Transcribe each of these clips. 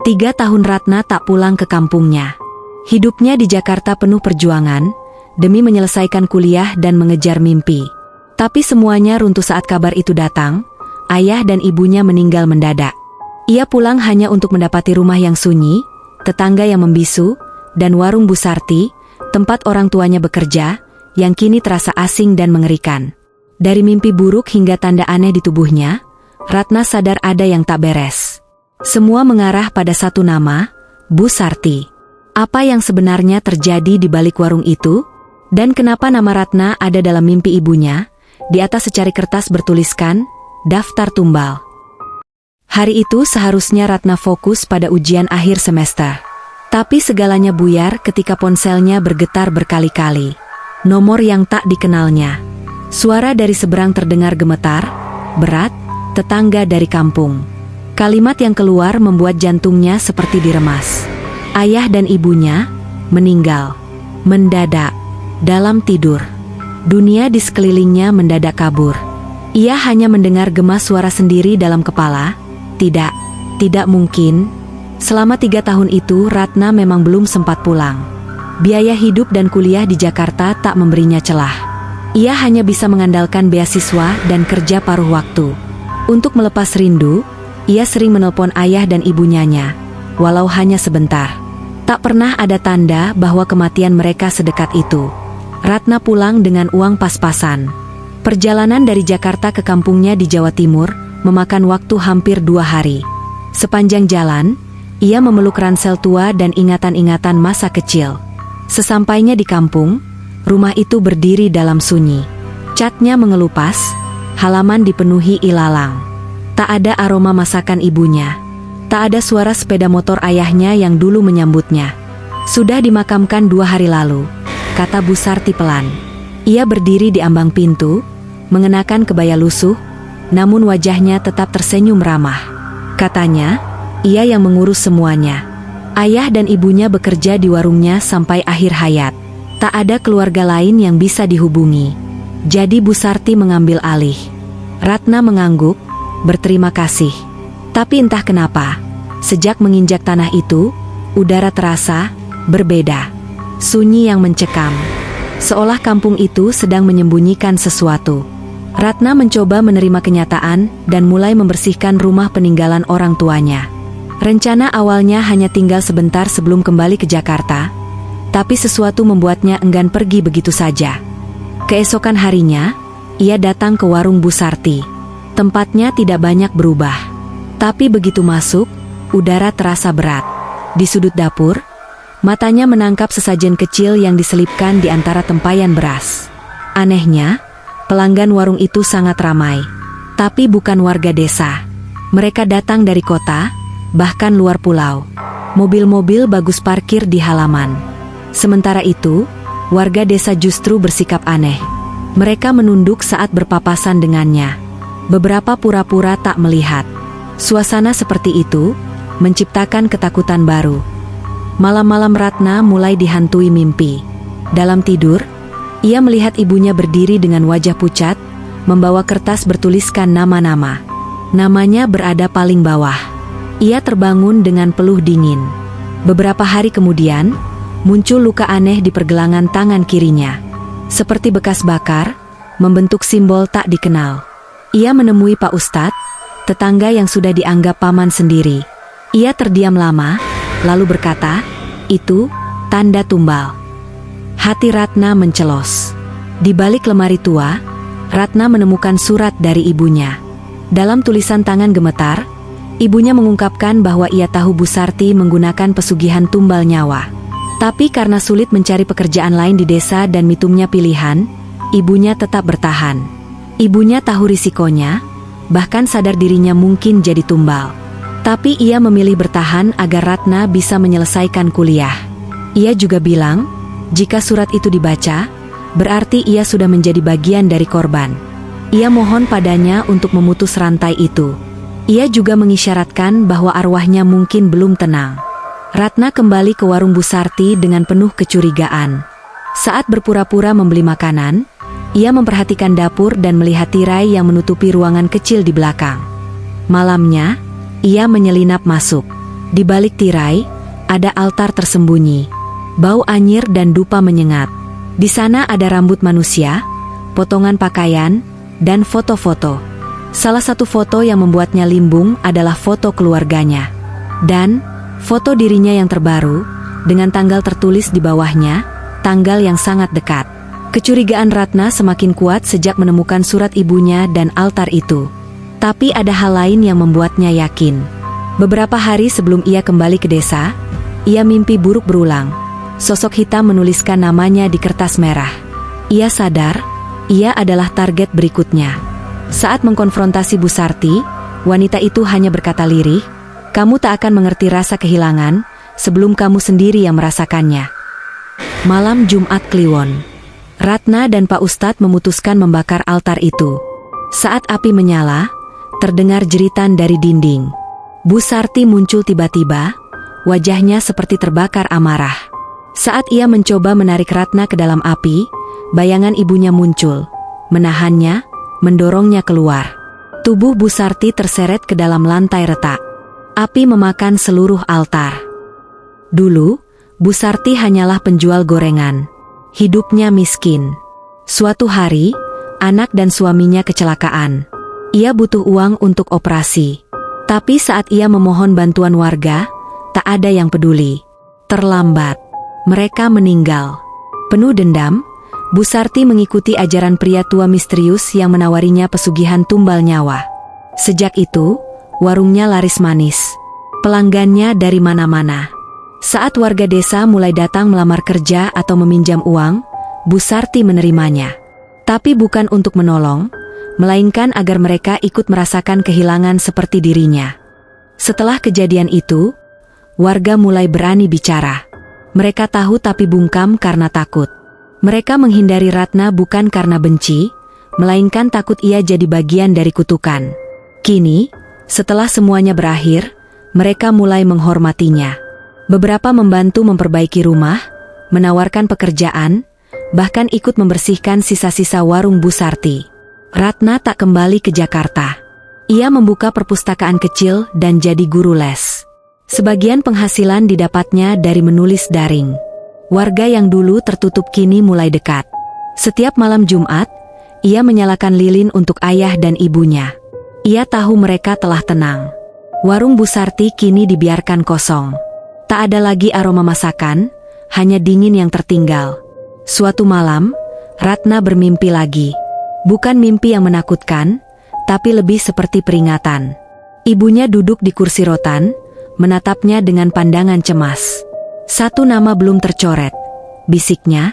3 tahun Ratna tak pulang ke kampungnya. Hidupnya di Jakarta penuh perjuangan, demi menyelesaikan kuliah dan mengejar mimpi. Tapi semuanya runtuh saat kabar itu datang, ayah dan ibunya meninggal mendadak. Ia pulang hanya untuk mendapati rumah yang sunyi, tetangga yang membisu, dan warung Bu Sarti, tempat orang tuanya bekerja, yang kini terasa asing dan mengerikan. Dari mimpi buruk hingga tanda aneh di tubuhnya, Ratna sadar ada yang tak beres. Semua mengarah pada satu nama, Bu Sarti. Apa yang sebenarnya terjadi di balik warung itu? Dan kenapa nama Ratna ada dalam mimpi ibunya? Di atas secari kertas bertuliskan, daftar tumbal. Hari itu seharusnya Ratna fokus pada ujian akhir semester. Tapi segalanya buyar ketika ponselnya bergetar berkali-kali. Nomor yang tak dikenalnya. Suara dari seberang terdengar gemetar, berat, tetangga dari kampung. Kalimat yang keluar membuat jantungnya seperti diremas. Ayah dan ibunya meninggal. Mendadak. Dalam tidur. Dunia di sekelilingnya mendadak kabur. Ia hanya mendengar gema suara sendiri dalam kepala. Tidak mungkin. Selama 3 tahun itu Ratna memang belum sempat pulang. Biaya hidup dan kuliah di Jakarta tak memberinya celah. Ia hanya bisa mengandalkan beasiswa dan kerja paruh waktu. Untuk melepas rindu, ia sering menelpon ayah dan ibunyanya, walau hanya sebentar. Tak pernah ada tanda bahwa kematian mereka sedekat itu. Ratna pulang dengan uang pas-pasan. Perjalanan dari Jakarta ke kampungnya di Jawa Timur memakan waktu hampir 2 hari. Sepanjang jalan, ia memeluk ransel tua dan ingatan-ingatan masa kecil. Sesampainya di kampung, rumah itu berdiri dalam sunyi. Catnya mengelupas, halaman dipenuhi ilalang. Tak ada aroma masakan ibunya. Tak ada suara sepeda motor ayahnya yang dulu menyambutnya. Sudah dimakamkan 2 hari lalu, kata Bu Sarti pelan. Ia berdiri di ambang pintu, mengenakan kebaya lusuh, namun wajahnya tetap tersenyum ramah. Katanya, ia yang mengurus semuanya. Ayah dan ibunya bekerja di warungnya sampai akhir hayat. Tak ada keluarga lain yang bisa dihubungi. Jadi Bu Sarti mengambil alih. Ratna mengangguk, berterima kasih. Tapi entah kenapa, sejak menginjak tanah itu, udara terasa berbeda. Sunyi yang mencekam. Seolah kampung itu sedang menyembunyikan sesuatu. Ratna mencoba menerima kenyataan dan mulai membersihkan rumah peninggalan orang tuanya. Rencana awalnya hanya tinggal sebentar sebelum kembali ke Jakarta, tapi sesuatu membuatnya enggan pergi begitu saja. Keesokan harinya, ia datang ke warung Bu Sarti. Tempatnya tidak banyak berubah. Tapi begitu masuk, udara terasa berat. Di sudut dapur, matanya menangkap sesajen kecil yang diselipkan di antara tempayan beras. Anehnya, pelanggan warung itu sangat ramai. Tapi bukan warga desa. Mereka datang dari kota, bahkan luar pulau. Mobil-mobil bagus parkir di halaman. Sementara itu, warga desa justru bersikap aneh. Mereka menunduk saat berpapasan dengannya. Beberapa pura-pura tak melihat. Suasana seperti itu menciptakan ketakutan baru. Malam-malam Ratna mulai dihantui mimpi. Dalam tidur, ia melihat ibunya berdiri dengan wajah pucat, membawa kertas bertuliskan nama-nama. Namanya berada paling bawah. Ia terbangun dengan peluh dingin. Beberapa hari kemudian, muncul luka aneh di pergelangan tangan kirinya. Seperti bekas bakar, membentuk simbol tak dikenal. Ia menemui Pak Ustadz, tetangga yang sudah dianggap paman sendiri. Ia terdiam lama, lalu berkata, "Itu tanda tumbal." Hati Ratna mencelos. Di balik lemari tua, Ratna menemukan surat dari ibunya. Dalam tulisan tangan gemetar, ibunya mengungkapkan bahwa ia tahu Bu Sarti menggunakan pesugihan tumbal nyawa. Tapi karena sulit mencari pekerjaan lain di desa dan mitumnya pilihan, ibunya tetap bertahan. Ibunya tahu risikonya, bahkan sadar dirinya mungkin jadi tumbal. Tapi ia memilih bertahan agar Ratna bisa menyelesaikan kuliah. Ia juga bilang, jika surat itu dibaca, berarti ia sudah menjadi bagian dari korban. Ia mohon padanya untuk memutus rantai itu. Ia juga mengisyaratkan bahwa arwahnya mungkin belum tenang. Ratna kembali ke warung Bu Sarti dengan penuh kecurigaan. Saat berpura-pura membeli makanan, ia memperhatikan dapur dan melihat tirai yang menutupi ruangan kecil di belakang. Malamnya, ia menyelinap masuk. Di balik tirai, ada altar tersembunyi. Bau anyir dan dupa menyengat. Di sana ada rambut manusia, potongan pakaian, dan foto-foto. Salah satu foto yang membuatnya limbung adalah foto keluarganya. Dan foto dirinya yang terbaru, dengan tanggal tertulis di bawahnya, tanggal yang sangat dekat. Kecurigaan Ratna semakin kuat sejak menemukan surat ibunya dan altar itu. Tapi ada hal lain yang membuatnya yakin. Beberapa hari sebelum ia kembali ke desa, ia mimpi buruk berulang. Sosok hitam menuliskan namanya di kertas merah. Ia sadar, ia adalah target berikutnya. Saat mengkonfrontasi Bu Sarti, wanita itu hanya berkata lirih, "Kamu tak akan mengerti rasa kehilangan sebelum kamu sendiri yang merasakannya." Malam Jumat Kliwon, Ratna dan Pak Ustadz memutuskan membakar altar itu. Saat api menyala, terdengar jeritan dari dinding. Bu Sarti muncul tiba-tiba, wajahnya seperti terbakar amarah. Saat ia mencoba menarik Ratna ke dalam api, bayangan ibunya muncul, menahannya, mendorongnya keluar. Tubuh Bu Sarti terseret ke dalam lantai retak. Api memakan seluruh altar. Dulu, Bu Sarti hanyalah penjual gorengan. Hidupnya miskin. Suatu hari, anak dan suaminya kecelakaan. Ia butuh uang untuk operasi. Tapi saat ia memohon bantuan warga, tak ada yang peduli. Terlambat. Mereka meninggal. Penuh dendam, Bu Sarti mengikuti ajaran pria tua misterius yang menawarinya pesugihan tumbal nyawa. Sejak itu, warungnya laris manis. Pelanggannya dari mana-mana. Saat warga desa mulai datang melamar kerja atau meminjam uang, Bu Sarti menerimanya. Tapi bukan untuk menolong, melainkan agar mereka ikut merasakan kehilangan seperti dirinya. Setelah kejadian itu, warga mulai berani bicara. Mereka tahu tapi bungkam karena takut. Mereka menghindari Ratna bukan karena benci, melainkan takut ia jadi bagian dari kutukan. Kini, setelah semuanya berakhir, mereka mulai menghormatinya. Beberapa membantu memperbaiki rumah, menawarkan pekerjaan, bahkan ikut membersihkan sisa-sisa warung Bu Sarti. Ratna tak kembali ke Jakarta. Ia membuka perpustakaan kecil dan jadi guru les. Sebagian penghasilan didapatnya dari menulis daring. Warga yang dulu tertutup kini mulai dekat. Setiap malam Jumat, ia menyalakan lilin untuk ayah dan ibunya. Ia tahu mereka telah tenang. Warung Bu Sarti kini dibiarkan kosong. Tak ada lagi aroma masakan, hanya dingin yang tertinggal. Suatu malam, Ratna bermimpi lagi. Bukan mimpi yang menakutkan, tapi lebih seperti peringatan. Ibunya duduk di kursi rotan, menatapnya dengan pandangan cemas. "Satu nama belum tercoret," bisiknya.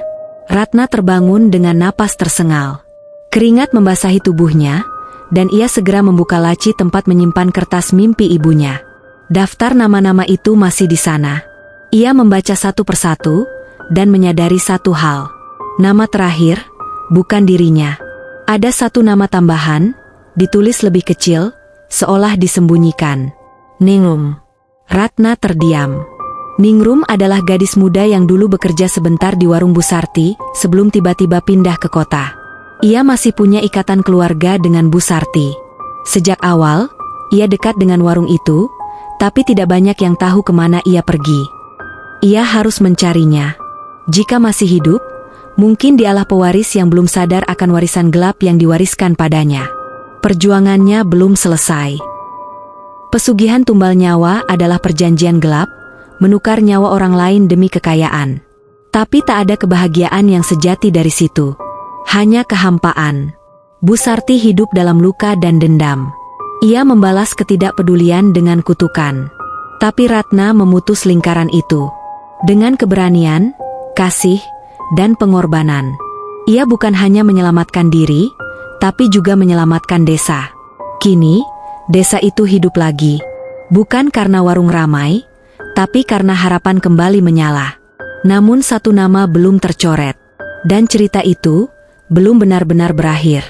Ratna terbangun dengan napas tersengal. Keringat membasahi tubuhnya, dan ia segera membuka laci tempat menyimpan kertas mimpi ibunya. Daftar nama-nama itu masih di sana. Ia membaca satu persatu, dan menyadari satu hal. Nama terakhir, bukan dirinya. Ada satu nama tambahan, ditulis lebih kecil, seolah disembunyikan. Ningrum. Ratna terdiam. Ningrum adalah gadis muda yang dulu bekerja sebentar di warung Bu Sarti, sebelum tiba-tiba pindah ke kota. Ia masih punya ikatan keluarga dengan Bu Sarti. Sejak awal, ia dekat dengan warung itu, tapi tidak banyak yang tahu kemana ia pergi. Ia harus mencarinya. Jika masih hidup, mungkin dialah pewaris yang belum sadar akan warisan gelap yang diwariskan padanya. Perjuangannya belum selesai. Pesugihan tumbal nyawa adalah perjanjian gelap, menukar nyawa orang lain demi kekayaan. Tapi tak ada kebahagiaan yang sejati dari situ. Hanya kehampaan. Bu Sarti hidup dalam luka dan dendam. Ia membalas ketidakpedulian dengan kutukan. Tapi Ratna memutus lingkaran itu. Dengan keberanian, kasih, dan pengorbanan. Ia bukan hanya menyelamatkan diri, tapi juga menyelamatkan desa. Kini, desa itu hidup lagi. Bukan karena warung ramai, tapi karena harapan kembali menyala. Namun satu nama belum tercoret. Dan cerita itu belum benar-benar berakhir.